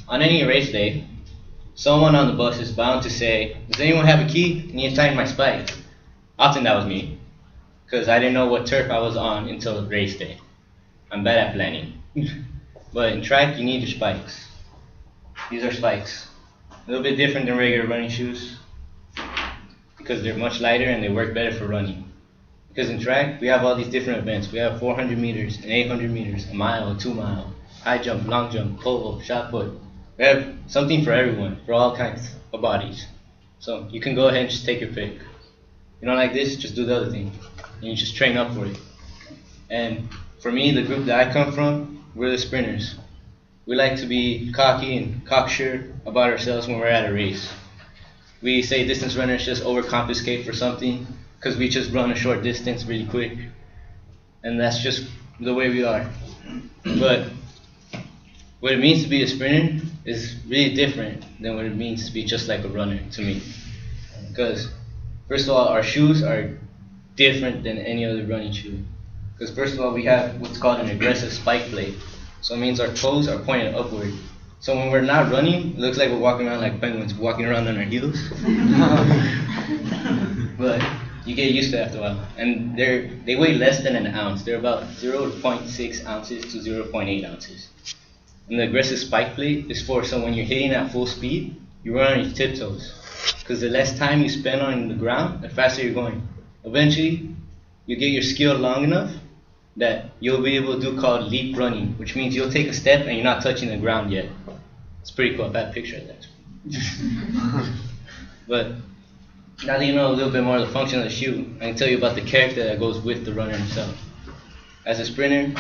On any race day, someone on the bus is bound to say, "Does anyone have a key? I need to tighten my spikes." Often that was me, because I didn't know what turf I was on until race day. I'm bad at planning. But in track, you need your spikes. These are spikes. A little bit different than regular running shoes, because they're much lighter and they work better for running. Because in track, we have all these different events. We have 400 meters and 800 meters, a mile, a 2 mile, high jump, long jump, pole, shot put. We have something for everyone, for all kinds of bodies. So you can go ahead and just take your pick. You don't like this, just do the other thing. And you just train up for it. And for me, the group that I come from, we're the sprinters. We like to be cocky and cocksure about ourselves when we're at a race. We say distance runners just overcompensate for something because we just run a short distance really quick. And that's just the way we are. But what it means to be a sprinter is really different than what it means to be just like a runner to me. Because first of all, our shoes are different than any other running shoe. Because first of all, we have what's called an aggressive spike plate. So it means our toes are pointed upward. So when we're not running, it looks like we're walking around like penguins, walking around on our heels. But you get used to it after a while. And they weigh less than an ounce. They're about 0.6 ounces to 0.8 ounces. And the aggressive spike plate is for so when you're hitting at full speed, you run on your tiptoes. Because the less time you spend on the ground, the faster you're going. Eventually, you get your skill long enough that you'll be able to do called leap running, which means you'll take a step and you're not touching the ground yet. It's pretty cool. Bad picture of that. But now that you know a little bit more of the function of the shoe, I can tell you about the character that goes with the runner himself. As a sprinter,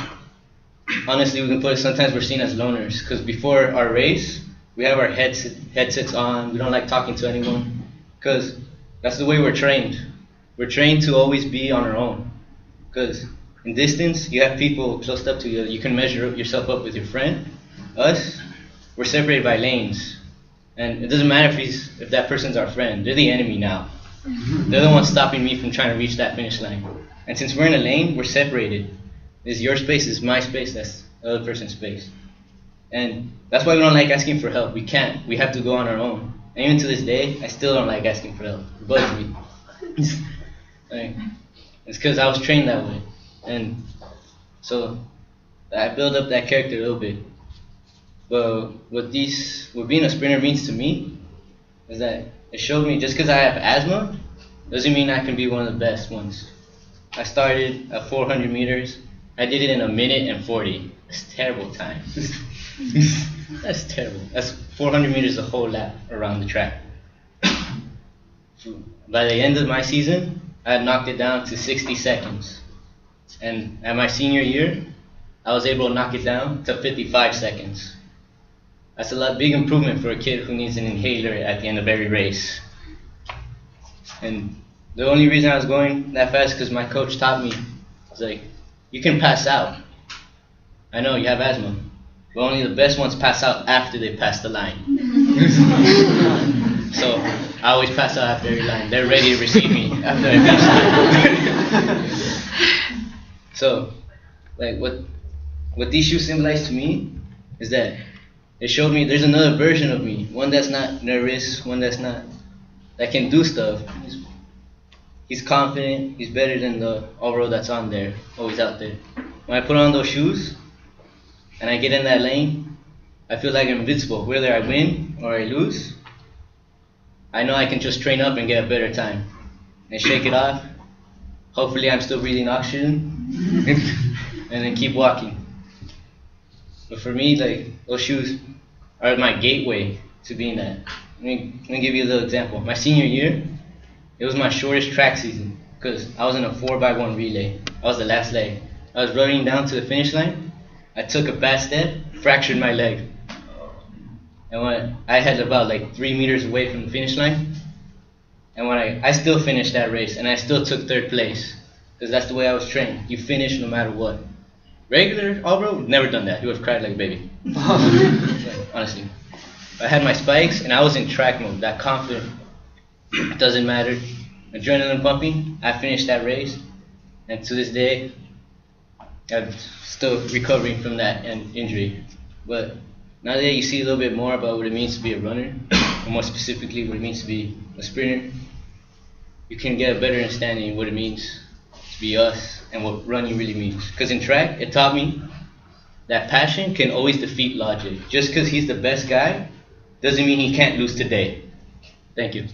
honestly, we can put it sometimes we're seen as loners, because before our race, we have our headsets on. We don't like talking to anyone, because that's the way we're trained. We're trained to always be on our own, because in distance, you have people close up to you. You can measure yourself up with your friend. Us, we're separated by lanes. And it doesn't matter if that person's our friend. They're the enemy now. They're the ones stopping me from trying to reach that finish line. And since we're in a lane, we're separated. This is your space, this is my space, that's the other person's space. And that's why we don't like asking for help. We can't. We have to go on our own. And even to this day, I still don't like asking for help. It bugs me. It's because I was trained that way. And so I build up that character a little bit. But what being a sprinter means to me is that it showed me just because I have asthma doesn't mean I can be one of the best ones. I started at 400 meters. I did it in 1:40. That's a terrible time. That's terrible. That's 400 meters a whole lap around the track. By the end of my season, I had knocked it down to 60 seconds. And at my senior year, I was able to knock it down to 55 seconds. That's a big improvement for a kid who needs an inhaler at the end of every race. And the only reason I was going that fast is because my coach taught me. He's like, you can pass out. I know you have asthma, but only the best ones pass out after they pass the line. So I always pass out after every line. They're ready to receive me after I finish. So, like what these shoes symbolize to me is that it showed me there's another version of me, one that's not nervous, one that can do stuff. He's confident, he's better than the Alvaro that's on there, always out there. When I put on those shoes and I get in that lane, I feel like I'm invincible. Whether I win or I lose, I know I can just train up and get a better time and shake it off. Hopefully I'm still breathing oxygen and then keep walking. But for me, like, those shoes are my gateway to being that. Let me give you a little example. My senior year, it was my shortest track season because I was in a 4x1 relay. I was the last leg. I was running down to the finish line. I took a bad step, fractured my leg. And when I had about like 3 meters away from the finish line, and when I still finished that race, and I still took 3rd place because that's the way I was trained. You finish no matter what. Regular Alvaro would never done that. He would have cried like a baby. Honestly. I had my spikes and I was in track mode, that confident. It doesn't matter. Adrenaline pumping. I finished that race. And to this day, I'm still recovering from that injury. But Now that you see a little bit more about what it means to be a runner, and more specifically what it means to be a sprinter, you can get a better understanding of what it means to be us and what running really means. Because in track, it taught me that passion can always defeat logic. Just because he's the best guy doesn't mean he can't lose today. Thank you.